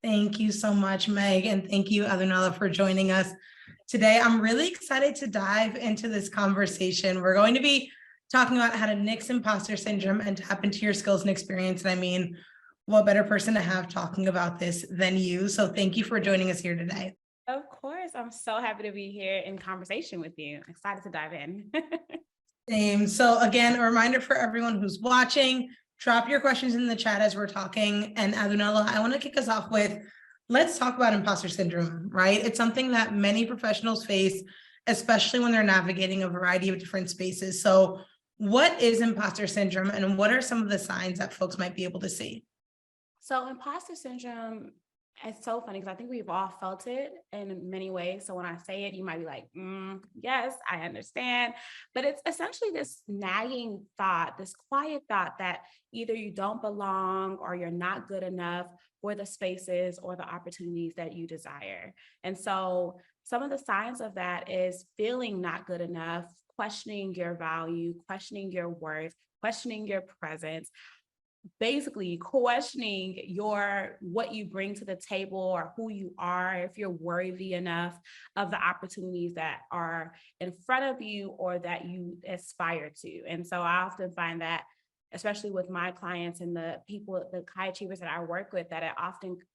Thank you so much, Meg, and thank you, Adunola, for joining us today. I'm really excited to dive into this conversation. We're going to be talking about how to nix imposter syndrome and tap into your skills and experience. And I mean, what better person to have talking about this than you? So thank you for joining us here today. Of course, I'm so happy to be here in conversation with you. Excited to dive in. Same. So again, a reminder for everyone who's watching, drop your questions in the chat as we're talking. And Adunola, I want to kick us off with, let's talk about imposter syndrome, right? It's something that many professionals face, especially when they're navigating a variety of different spaces. So what is imposter syndrome and what are some of the signs that folks might be able to see? So, imposter syndrome is so funny because I think we've all felt it in many ways. So, when I say it, you might be like, yes, I understand. But it's essentially this nagging thought, this quiet thought that either you don't belong or you're not good enough for the spaces or the opportunities that you desire. And so, some of the signs of that is feeling not good enough, questioning your value, questioning your worth, questioning your presence, basically questioning your what you bring to the table or who you are, if you're worthy enough of the opportunities that are in front of you or that you aspire to. And so I often find that, especially with my clients and the people, the high achievers that I work with, that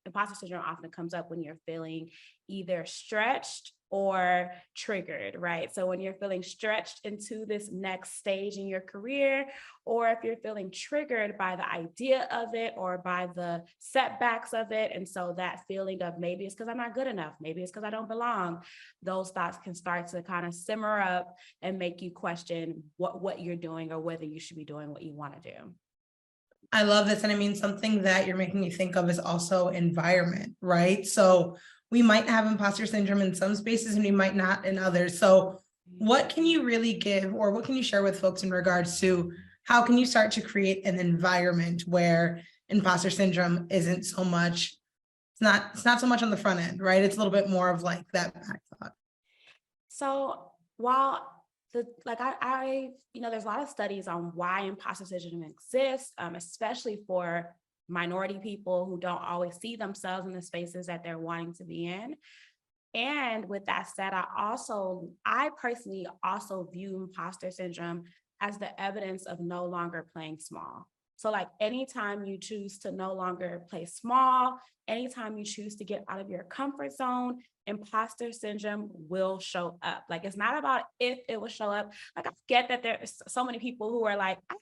imposter syndrome often comes up when you're feeling either stretched or triggered, right? So when you're feeling stretched into this next stage in your career, or if you're feeling triggered by the idea of it or by the setbacks of it. And so that feeling of maybe it's because I'm not good enough, maybe it's because I don't belong, those thoughts can start to kind of simmer up and make you question what you're doing or whether you should be doing what you want to do. I love this. And I mean, something that you're making me think of is also environment, right? So we might have imposter syndrome in some spaces and we might not in others. So what can you really give, or what can you share with folks in regards to how can you start to create an environment where imposter syndrome isn't so much, it's not so much on the front end, right? It's a little bit more of like that back thought. So while there's a lot of studies on why imposter syndrome exists, especially for minority people who don't always see themselves in the spaces that they're wanting to be in. And with that said, I personally also view imposter syndrome as the evidence of no longer playing small. So like anytime you choose to no longer play small, anytime you choose to get out of your comfort zone, imposter syndrome will show up. Like it's not about if it will show up. Like I get that there's so many people who are like, I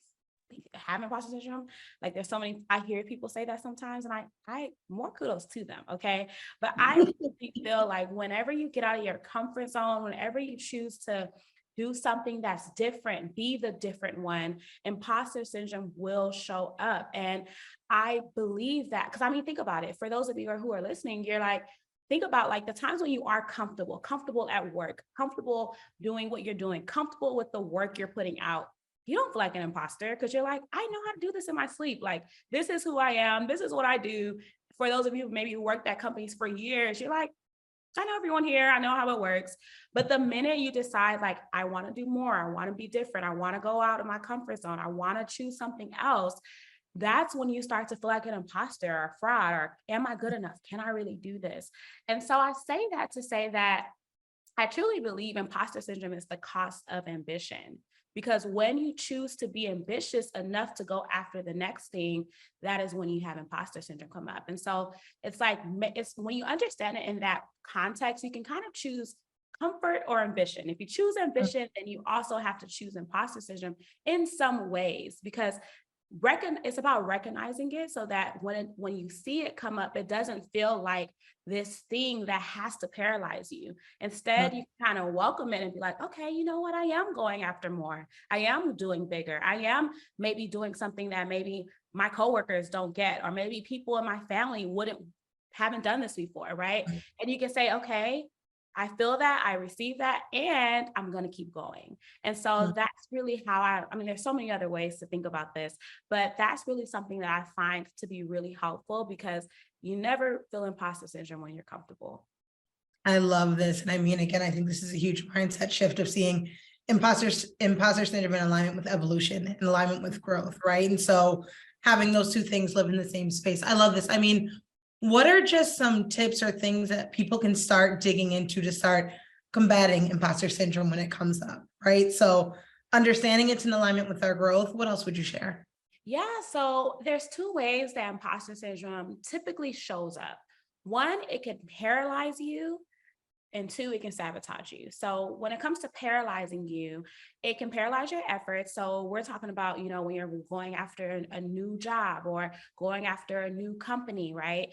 have imposter syndrome. Like there's so many, I hear people say that sometimes, and I more kudos to them. Okay. But I really feel like whenever you get out of your comfort zone, whenever you choose to do something that's different, be the different one, imposter syndrome will show up. And I believe that, because I mean, think about it. For those of you who are listening, you're like, think about like the times when you are comfortable at work, comfortable doing what you're doing, comfortable with the work you're putting out. You don't feel like an imposter because you're like, I know how to do this in my sleep. Like, this is who I am. This is what I do. For those of you maybe who worked at companies for years, you're like, I know everyone here. I know how it works. But the minute you decide, like, I want to do more, I want to be different, I want to go out of my comfort zone, I want to choose something else, that's when you start to feel like an imposter or a fraud, or am I good enough? Can I really do this? And so I say that to say that I truly believe imposter syndrome is the cost of ambition. Because when you choose to be ambitious enough to go after the next thing, that is when you have imposter syndrome come up. And so it's like, it's when you understand it in that context, you can kind of choose comfort or ambition. If you choose ambition, then you also have to choose imposter syndrome in some ways, because it's about recognizing it so that when you see it come up, it doesn't feel like this thing that has to paralyze you. Instead, you kind of welcome it and be like, okay, you know what? I am going after more. I am doing bigger. I am maybe doing something that maybe my coworkers don't get, or maybe people in my family haven't done this before, right? And you can say, okay, I feel that, I receive that, and I'm going to keep going. And so that's really how I mean, there's so many other ways to think about this, but that's really something that I find to be really helpful, because you never feel imposter syndrome when you're comfortable. I love this. And I mean, again, I think this is a huge mindset shift of seeing imposter syndrome in alignment with evolution and alignment with growth, right? And so having those two things live in the same space. I love this. I mean, what are just some tips or things that people can start digging into to start combating imposter syndrome when it comes up, right? So understanding it's in alignment with our growth. What else would you share? Yeah, so there's two ways that imposter syndrome typically shows up. One, it can paralyze you, and two, it can sabotage you. So when it comes to paralyzing you, it can paralyze your efforts. So we're talking about, when you're going after a new job or going after a new company, right?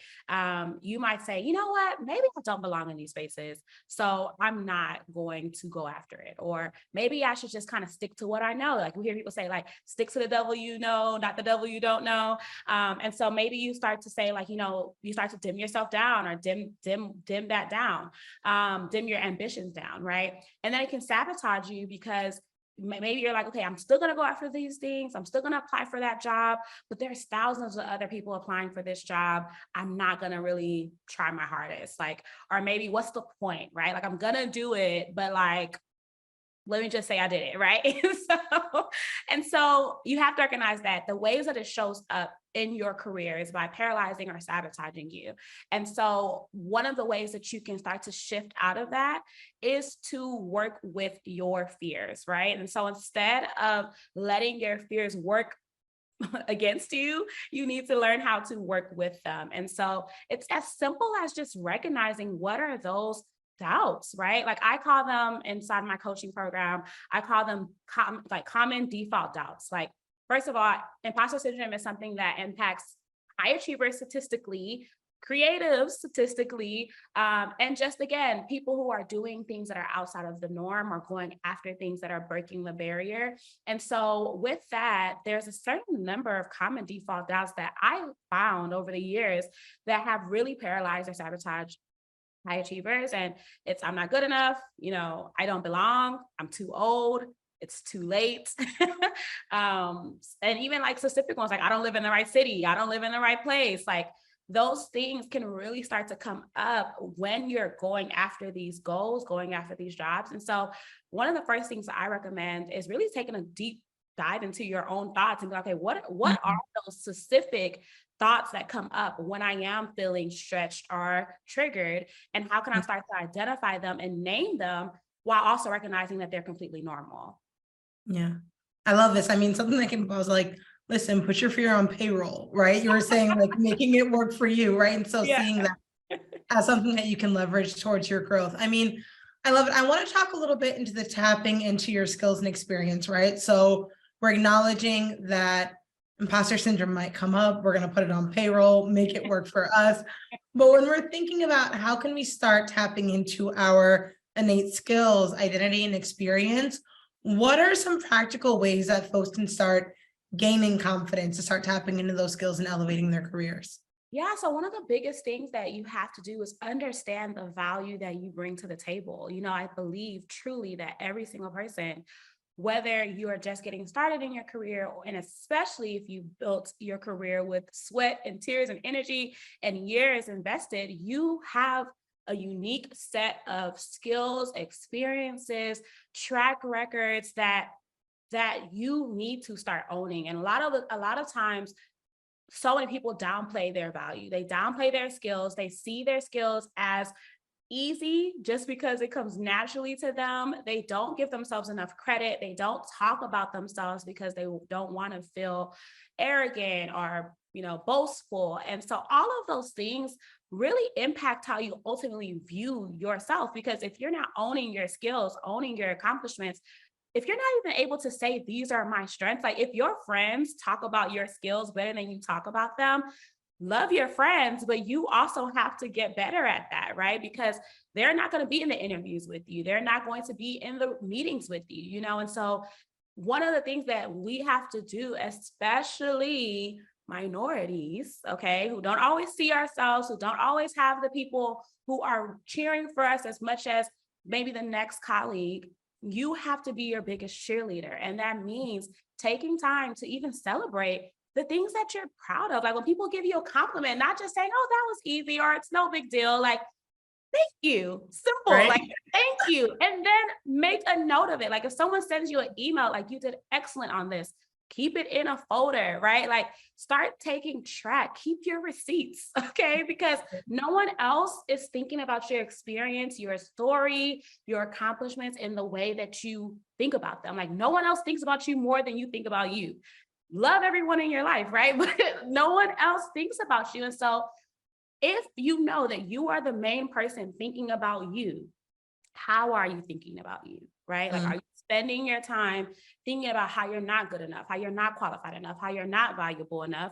You might say, you know what, maybe I don't belong in these spaces, so I'm not going to go after it. Or maybe I should just kind of stick to what I know. Like we hear people say, like, stick to the devil you know, not the devil you don't know. And so maybe you start to say, like, you start to dim yourself down or dim that down, dim your ambitions down, right? And then it can sabotage you because maybe you're like, okay, I'm still going to go after these things. I'm still going to apply for that job, but there's thousands of other people applying for this job. I'm not going to really try my hardest. Like, or maybe what's the point, right? Like, I'm going to do it, but like, let me just say I did it, right? And so you have to recognize that the ways that it shows up in your career is by paralyzing or sabotaging you. And so one of the ways that you can start to shift out of that is to work with your fears, right? And so instead of letting your fears work against you, you need to learn how to work with them. And so it's as simple as just recognizing what are those doubts, right? Like I call them inside my coaching program, I call them common default doubts. Like, first of all, imposter syndrome is something that impacts high achievers statistically, creatives statistically, and just again, people who are doing things that are outside of the norm or going after things that are breaking the barrier. And so with that, there's a certain number of common default doubts that I found over the years that have really paralyzed or sabotaged high achievers. And it's, I'm not good enough, I don't belong, I'm too old, it's too late. And even like specific ones, like I don't live in the right city, I don't live in the right place. Like those things can really start to come up when you're going after these goals, going after these jobs. And so one of the first things that I recommend is really taking a deep dive into your own thoughts and be like, okay, what are those specific thoughts that come up when I am feeling stretched or triggered? And how can I start to identify them and name them while also recognizing that they're completely normal? Yeah. I love this. I mean, something that can pause like, listen, put your fear on payroll, right? You were saying like making it work for you, right? And so Yeah. seeing that as something that you can leverage towards your growth. I mean, I love it. I want to talk a little bit into the tapping into your skills and experience, right? So we're acknowledging that imposter syndrome might come up. We're going to put it on payroll, make it work for us. But when we're thinking about how can we start tapping into our innate skills, identity, and experience, what are some practical ways that folks can start gaining confidence to start tapping into those skills and elevating their careers? Yeah, so one of the biggest things that you have to do is understand the value that you bring to the table. I believe truly that every single person, whether you are just getting started in your career, and especially if you built your career with sweat and tears and energy and years invested, you have a unique set of skills, experiences, track records that you need to start owning. And a lot of times, so many people downplay their value. They downplay their skills. They see their skills as easy just because it comes naturally to them. They don't give themselves enough credit. They don't talk about themselves because they don't want to feel arrogant or, boastful. And so all of those things really impact how you ultimately view yourself, because if you're not owning your skills, owning your accomplishments, if you're not even able to say, these are my strengths, like if your friends talk about your skills better than you talk about them, love your friends, but you also have to get better at that, right? Because they're not going to be in the interviews with you. They're not going to be in the meetings with you, And so one of the things that we have to do, especially minorities, okay, who don't always see ourselves, who don't always have the people who are cheering for us as much as maybe the next colleague, you have to be your biggest cheerleader. And that means taking time to even celebrate the things that you're proud of. Like when people give you a compliment, not just saying, oh, that was easy, or it's no big deal. Like, thank you. Simple. Right. Like, thank you. And then make a note of it. Like if someone sends you an email, like you did excellent on this, keep it in a folder, right? Like start taking track, keep your receipts, okay? Because no one else is thinking about your experience, your story, your accomplishments in the way that you think about them. Like no one else thinks about you more than you think about you. Love everyone in your life, right? But no one else thinks about you. And so if you know that you are the main person thinking about you, how are you thinking about you, right? Like, are Mm. you spending your time thinking about how you're not good enough, how you're not qualified enough, how you're not valuable enough,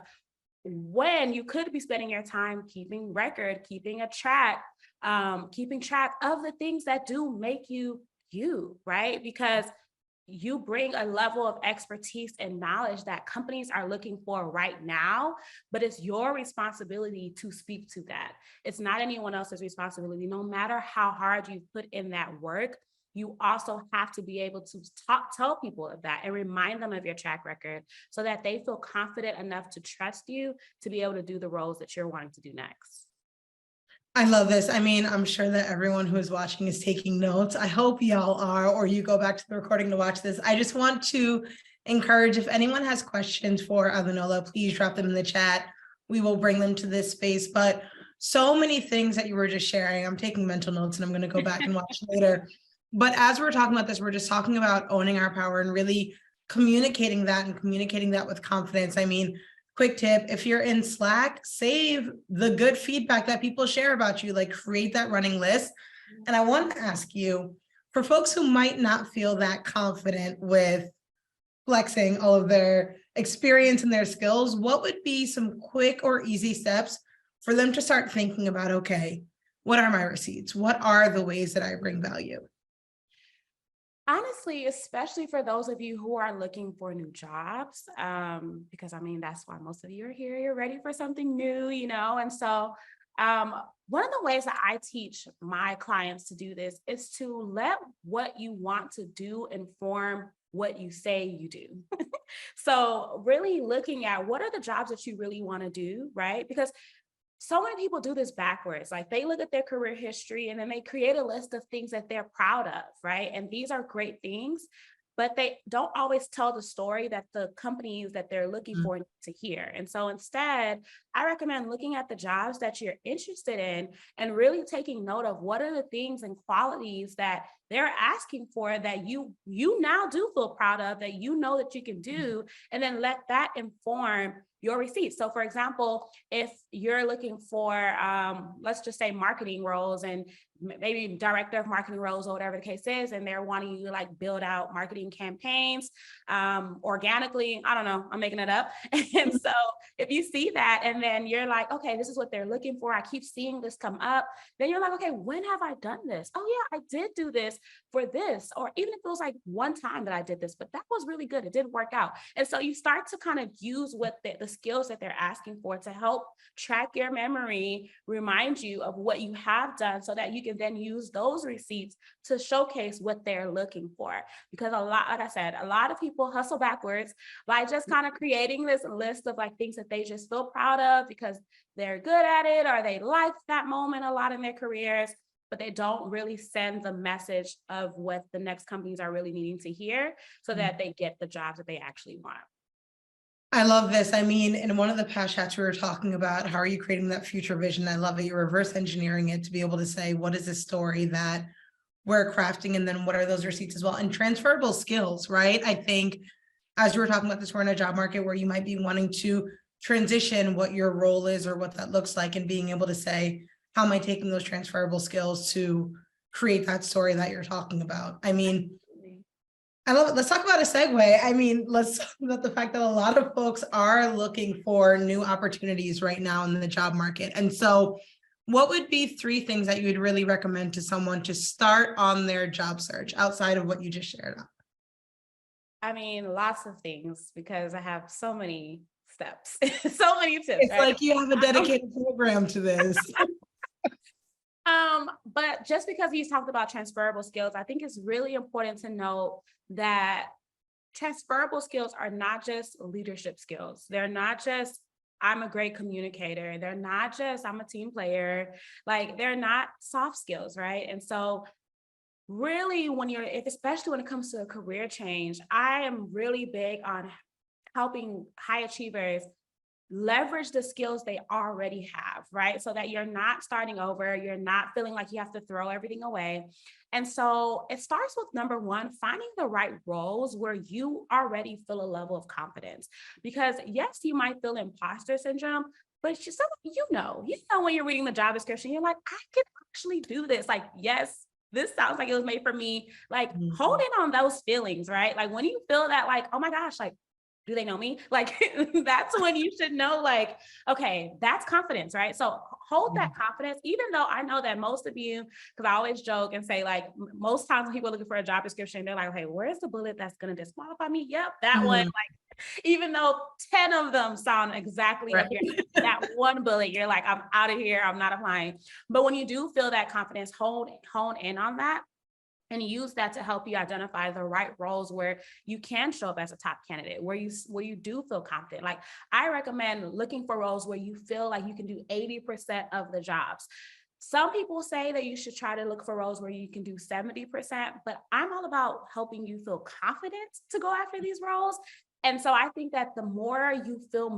when you could be spending your time keeping record, keeping track of the things that do make you you, right? Because you bring a level of expertise and knowledge that companies are looking for right now, but it's your responsibility to speak to that. It's not anyone else's responsibility. No matter how hard you put in that work, you also have to be able to tell people of that and remind them of your track record so that they feel confident enough to trust you to be able to do the roles that you're wanting to do next. I love this. I mean, I'm sure that everyone who is watching is taking notes. I hope y'all are, or you go back to the recording to watch this. I just want to encourage, if anyone has questions for Adunola, please drop them in the chat. We will bring them to this space. But so many things that you were just sharing, I'm taking mental notes and I'm going to go back and watch later. But as we're talking about this, we're just talking about owning our power and really communicating that and communicating that with confidence. I mean, quick tip, if you're in Slack, save the good feedback that people share about you, like create that running list. And I want to ask you, for folks who might not feel that confident with flexing all of their experience and their skills, what would be some quick or easy steps for them to start thinking about, okay, what are my receipts? What are the ways that I bring value? Honestly, especially for those of you who are looking for new jobs, because I mean, that's why most of you are here. You're ready for something new, you know? And so one of the ways that I teach my clients to do this is to let what you want to do inform what you say you do. So really looking at what are the jobs that you really want to do, right? Because so many people do this backwards. Like they look at their career history and then they create a list of things that they're proud of, right? And these are great things, but they don't always tell the story that the companies that they're looking for need to hear. And so instead, I recommend looking at the jobs that you're interested in and really taking note of what are the things and qualities that they're asking for that you now do feel proud of, that you know that you can do, and then let that inform your receipts. So for example, if you're looking for, let's just say marketing roles and maybe director of marketing roles or whatever the case is, and they're wanting you to like build out marketing campaigns organically, I don't know, I'm making it up. And so if you see that and then you're like, okay, this is what they're looking for, I keep seeing this come up, then you're like, okay, when have I done this? Oh yeah, I did do this for this. Or even if it was like one time that I did this, but that was really good, it did work out. And so you start to kind of use what the skills that they're asking for to help track your memory, remind you of what you have done so that you can then use those receipts to showcase what they're looking for. Because a lot, like I said, a lot of people hustle backwards by just kind of creating this list of like things that they just feel proud of because they're good at it or they like that moment a lot in their careers, but they don't really send the message of what the next companies are really needing to hear so that they get the jobs that they actually want. I love this. I mean, in one of the past chats, we were talking about how are you creating that future vision? I love it. You're reverse engineering it to be able to say, what is the story that we're crafting? And then what are those receipts as well? And transferable skills, right? I think as you were talking about this, we're in a job market where you might be wanting to transition what your role is or what that looks like and being able to say, how am I taking those transferable skills to create that story that you're talking about? I mean, I love it. Let's talk about a segue. I mean, let's talk about the fact that a lot of folks are looking for new opportunities right now in the job market. And so what would be 3 things that you would really recommend to someone to start on their job search outside of what you just shared? I mean, lots of things because I have so many steps, so many tips, It's right? like you have a dedicated program to this. But just because he's talked about transferable skills, I think it's really important to note that transferable skills are not just leadership skills. They're not just, I'm a great communicator. They're not just, I'm a team player. Like they're not soft skills, right? And so really when especially when it comes to a career change, I am really big on helping high achievers leverage the skills they already have, right? So that you're not starting over, you're not feeling like you have to throw everything away. And so it starts with number one, finding the right roles where you already feel a level of confidence. Because yes, you might feel imposter syndrome, but you know when you're reading the job description, you're like, I can actually do this. Like, yes, this sounds like it was made for me. Like, hold in on those feelings, right? Like when you feel that, like, oh my gosh, like, do they know me? Like, that's when you should know, like, okay, that's confidence, right? So hold that confidence, even though I know that most of you, because I always joke and say, like, most times when people are looking for a job description, they're like, okay, where's the bullet that's going to disqualify me? Yep, that one. Like, even though 10 of them sound exactly up your, that one bullet, you're like, I'm out of here, I'm not applying. But when you do feel that confidence, hone in on that, and use that to help you identify the right roles where you can show up as a top candidate, where you do feel confident. Like, I recommend looking for roles where you feel like you can do 80% of the jobs. Some people say that you should try to look for roles where you can do 70%, but I'm all about helping you feel confident to go after these roles. And so I think that the more you feel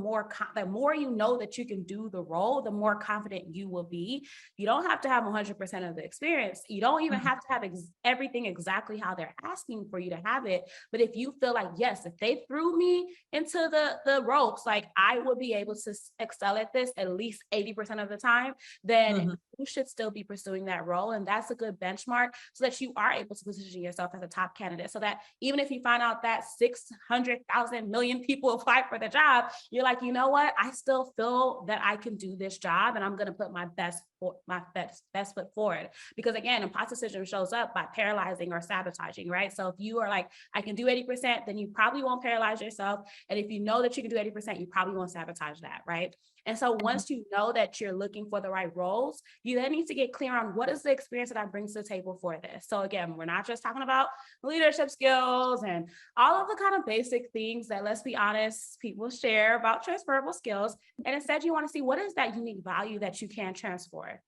the more you know that you can do the role, the more confident you will be. You don't have to have 100% of the experience. You don't even have to have everything exactly how they're asking for you to have it. But if you feel like, yes, if they threw me into the ropes, like I would be able to excel at this at least 80% of the time, then you should still be pursuing that role. And that's a good benchmark so that you are able to position yourself as a top candidate, so that even if you find out that 600,000 million people apply for the job, you're like, you know what? I still feel that I can do this job, and I'm going to put my best foot forward. Because again, imposter syndrome shows up by paralyzing or sabotaging, right? So if you are like, I can do 80%, then you probably won't paralyze yourself. And if you know that you can do 80%, you probably won't sabotage that, right? And so once you know that you're looking for the right roles, you then need to get clear on what is the experience that I bring to the table for this. So again, we're not just talking about leadership skills and all of the kind of basic things that, let's be honest, people share about transferable skills. And instead, you want to see what is that unique value that you can transfer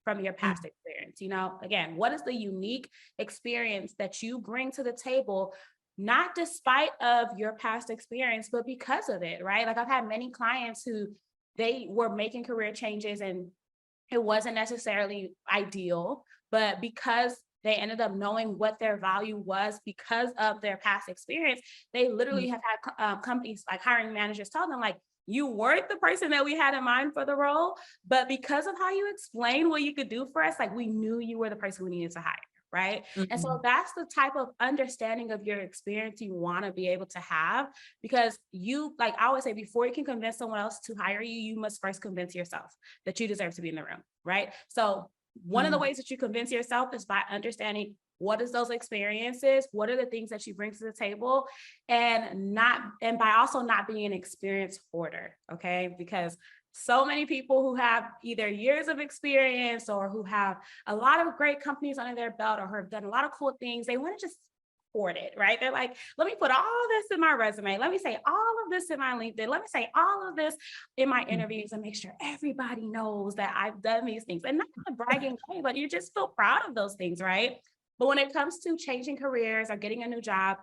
from your past experience. You know, again, what is the unique experience that you bring to the table, not despite of your past experience, but because of it, right? Like, I've had many clients who they were making career changes and it wasn't necessarily ideal, but because they ended up knowing what their value was because of their past experience, they literally have had companies, like hiring managers, tell them, like, you weren't the person that we had in mind for the role, but because of how you explained what you could do for us, like, we knew you were the person we needed to hire. Right. And so that's the type of understanding of your experience you want to be able to have, because you, like I always say, before you can convince someone else to hire you, you must first convince yourself that you deserve to be in the room. Right. So one of the ways that you convince yourself is by understanding what is those experiences, what are the things that you bring to the table, and by also not being an experience hoarder. Okay. Because so many people who have either years of experience or who have a lot of great companies under their belt or have done a lot of cool things, they want to just hoard it, right? They're like, let me put all this in my resume. Let me say all of this in my LinkedIn. Let me say all of this in my interviews and make sure everybody knows that I've done these things. And not a bragging way, but you just feel proud of those things, right? But when it comes to changing careers or getting a new job,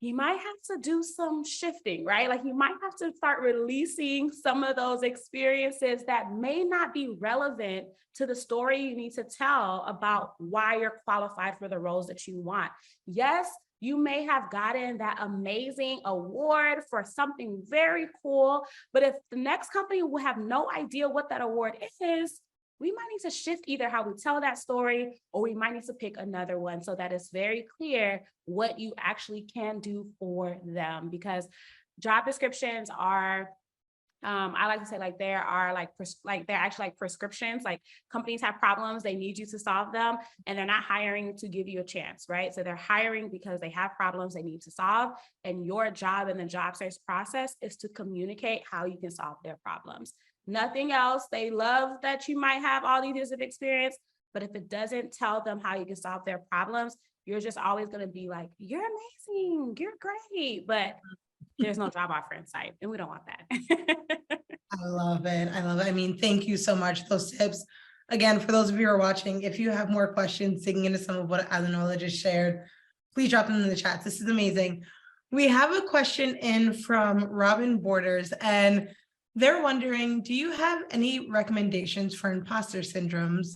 you might have to do some shifting, right? Like, you might have to start releasing some of those experiences that may not be relevant to the story you need to tell about why you're qualified for the roles that you want. Yes, you may have gotten that amazing award for something very cool, but if the next company will have no idea what that award is, we might need to shift either how we tell that story, or we might need to pick another one so that it's very clear what you actually can do for them. Because job descriptions are, I like to say, like, there are they're actually like prescriptions. Like, companies have problems, they need you to solve them, and they're not hiring to give you a chance, right? So they're hiring because they have problems they need to solve, and your job in the job search process is to communicate how you can solve their problems. Nothing else. They love that you might have all these years of experience, but if it doesn't tell them how you can solve their problems, you're just always going to be like, you're amazing, you're great, but there's no job offer in sight, and we don't want that. I love it. I love it. I mean, thank you so much. Those tips, again, for those of you who are watching, if you have more questions digging into some of what Adunola just shared, please drop them in the chat. This is amazing. We have a question in from Robin Borders, and they're wondering, do you have any recommendations for imposter syndromes?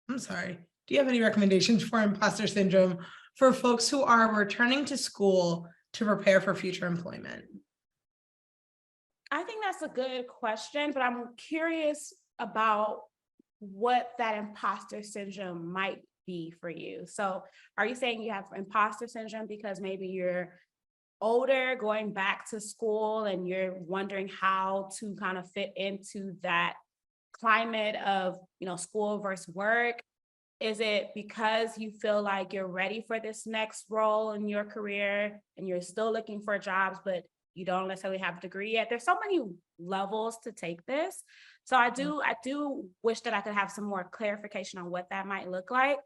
I'm sorry. Do you have any recommendations for imposter syndrome for folks who are returning to school to prepare for future employment? I think that's a good question, but I'm curious about what that imposter syndrome might be for you. So are you saying you have imposter syndrome because maybe you're older, going back to school, and you're wondering how to kind of fit into that climate of, school versus work? Is it because you feel like you're ready for this next role in your career and you're still looking for jobs, but you don't necessarily have a degree yet? There's so many levels to take this. So I do wish that I could have some more clarification on what that might look like.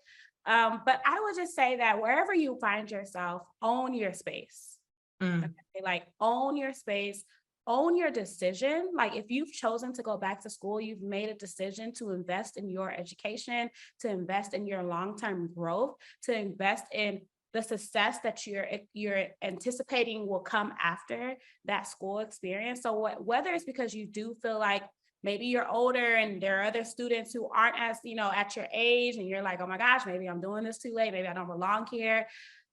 But I would just say that wherever you find yourself, own your space. Mm, Okay, like own your space, own your decision. Like if you've chosen to go back to school, you've made a decision to invest in your education, to invest in your long-term growth, to invest in the success that you're anticipating will come after that school experience. So whether it's because you do feel like maybe you're older and there are other students who aren't as, at your age, and you're like, oh my gosh, maybe I'm doing this too late, maybe I don't belong here.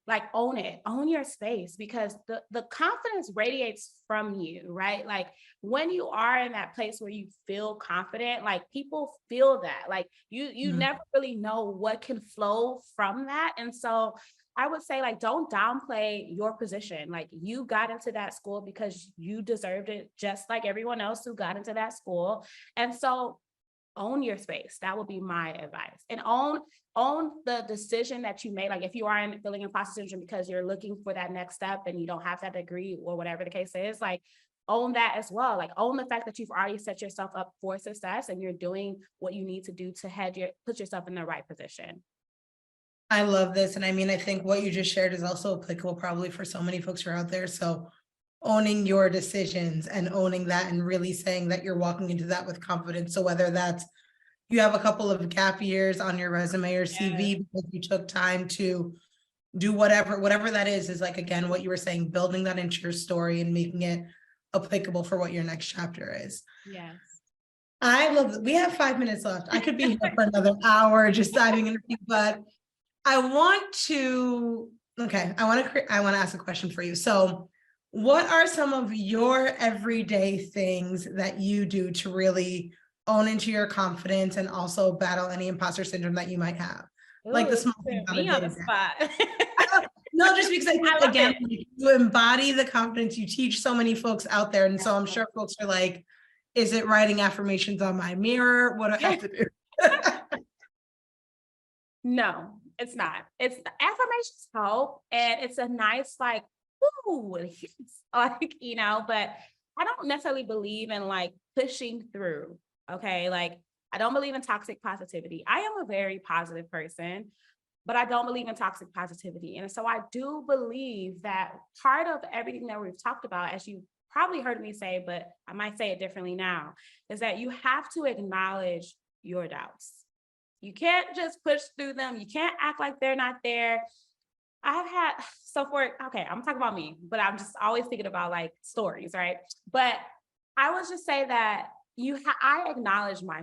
Like own it, own your space, because the confidence radiates from you, right? Like when you are in that place where you feel confident, like people feel that. Like you mm. never really know what can flow from that. And so I would say, like, don't downplay your position. Like you got into that school because you deserved it, just like everyone else who got into that school. And so own your space. That would be my advice. And own the decision that you made. Like if you are feeling imposter syndrome because you're looking for that next step and you don't have that degree or whatever the case is, like own that as well. Like own the fact that you've already set yourself up for success and you're doing what you need to do to put yourself in the right position. I love this. And I mean, I think what you just shared is also applicable probably for so many folks who are out there. So owning your decisions and owning that and really saying that you're walking into that with confidence. So whether that's you have a couple of gap years on your resume or CV because you took time to do whatever that is like, again, what you were saying, building that into your story and making it applicable for what your next chapter is. Yes. I love that. We have 5 minutes left. I could be here for another hour just diving into it, but I want to, okay, I want to ask a question for you. So what are some of your everyday things that you do to really own into your confidence and also battle any imposter syndrome that you might have? Like the Ooh, small things put on a me on the day-to-day. spot. No, just because I think, I love again, it. you embody the confidence, you teach so many folks out there. And so I'm sure folks are like, is it writing affirmations on my mirror? What do I have to do? No, it's not. It's the affirmations help, and it's a nice like, ooh, yes, like, but I don't necessarily believe in like pushing through. Okay. Like I don't believe in toxic positivity. I am a very positive person, but I don't believe in toxic positivity. And so I do believe that part of everything that we've talked about, as you probably heard me say, but I might say it differently now, is that you have to acknowledge your doubts. You can't just push through them. You can't act like they're not there. Okay, I'm talking about me, but I'm just always thinking about like stories, right? But I would just say that I acknowledge my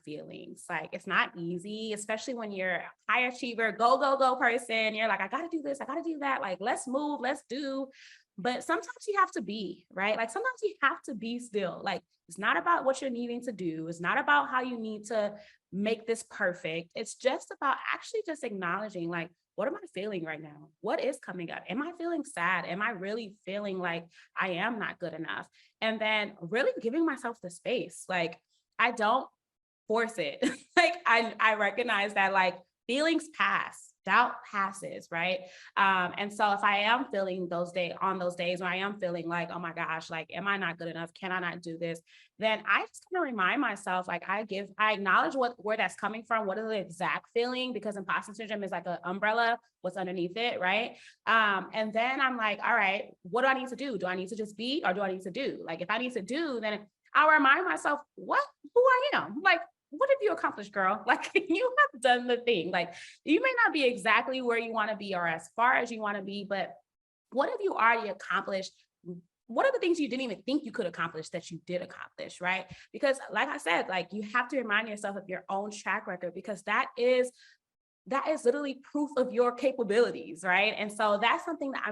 feelings. Like it's not easy, especially when you're a high achiever, go person. You're like, I gotta do this, I gotta do that. Like, let's move, let's do. But sometimes you have to be, right? Like sometimes you have to be still. Like it's not about what you're needing to do. It's not about how you need to make this perfect. It's just about actually just acknowledging, like, what am I feeling right now? What is coming up? Am I feeling sad? Am I really feeling like I am not good enough? And then really giving myself the space. Like I don't force it. Like I recognize that like feelings pass, doubt passes, right? And so if I am feeling on those days when I am feeling like, oh my gosh, like, am I not good enough? Can I not do this? Then I just kind of remind myself, like I acknowledge where that's coming from. What is the exact feeling? Because imposter syndrome is like an umbrella, what's underneath it, right? And then I'm like, all right, what do I need to do? Do I need to just be, or do I need to do? Like, if I need to do, then I'll remind myself who I am. Like, what have you accomplished, girl? Like you have done the thing. Like you may not be exactly where you want to be or as far as you want to be, but what have you already accomplished? What are the things you didn't even think you could accomplish that you did accomplish, right? Because like I said, like you have to remind yourself of your own track record, because that is literally proof of your capabilities, right? And so that's something that I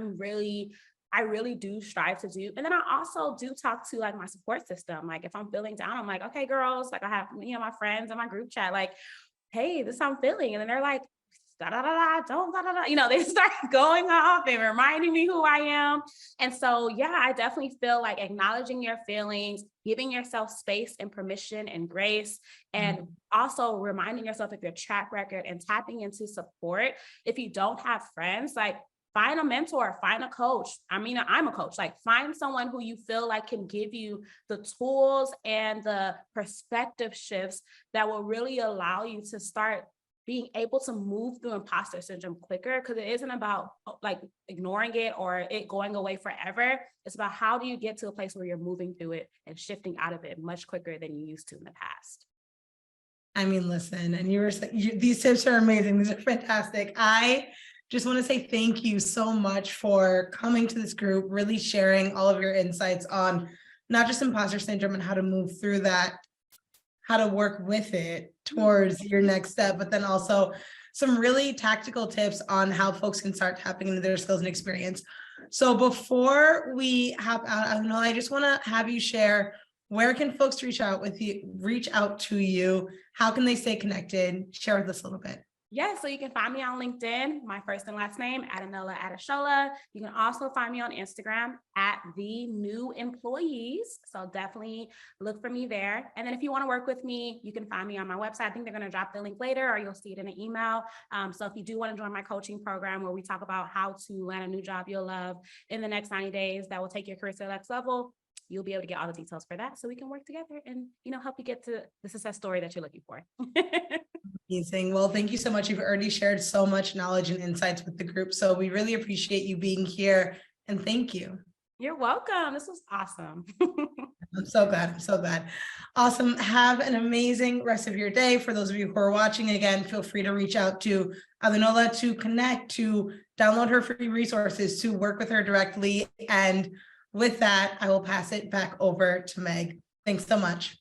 really do strive to do. And then I also do talk to like my support system. Like if I'm feeling down, I'm like, okay, girls, like I have, my friends in my group chat, like, hey, this is how I'm feeling. And then they're like, da da da da, don't da da da. They start going off and reminding me who I am. And so, yeah, I definitely feel like acknowledging your feelings, giving yourself space and permission and grace, and also reminding yourself of your track record and tapping into support. If you don't have friends, like find a mentor, find a coach. I mean, I'm a coach, like find someone who you feel like can give you the tools and the perspective shifts that will really allow you to start being able to move through imposter syndrome quicker, because it isn't about like ignoring it or it going away forever. It's about how do you get to a place where you're moving through it and shifting out of it much quicker than you used to in the past. I mean, listen, and these tips are amazing. These are fantastic. I just want to say thank you so much for coming to this group, really sharing all of your insights on not just imposter syndrome and how to move through that, how to work with it towards your next step, but then also some really tactical tips on how folks can start tapping into their skills and experience. So before we hop out, I just want to have you share, where can folks reach out to you? How can they stay connected? Share with us a little bit. Yeah, so you can find me on LinkedIn, my first and last name, Adunola Adeshola. You can also find me on Instagram at The New Employees. So definitely look for me there. And then if you want to work with me, you can find me on my website. I think they're going to drop the link later, or you'll see it in an email. So if you do want to join my coaching program where we talk about how to land a new job you'll love in the next 90 days that will take your career to the next level, you'll be able to get all the details for that, so we can work together and help you get to the success story that you're looking for. Amazing. Well, thank you so much. You've already shared so much knowledge and insights with the group, so we really appreciate you being here, and thank you. You're welcome. This was awesome. I'm so glad. I'm so glad. Awesome. Have an amazing rest of your day. For those of you who are watching, again, feel free to reach out to Adunola to connect, to download her free resources, to work with her directly. And with that, I will pass it back over to Meg. Thanks so much.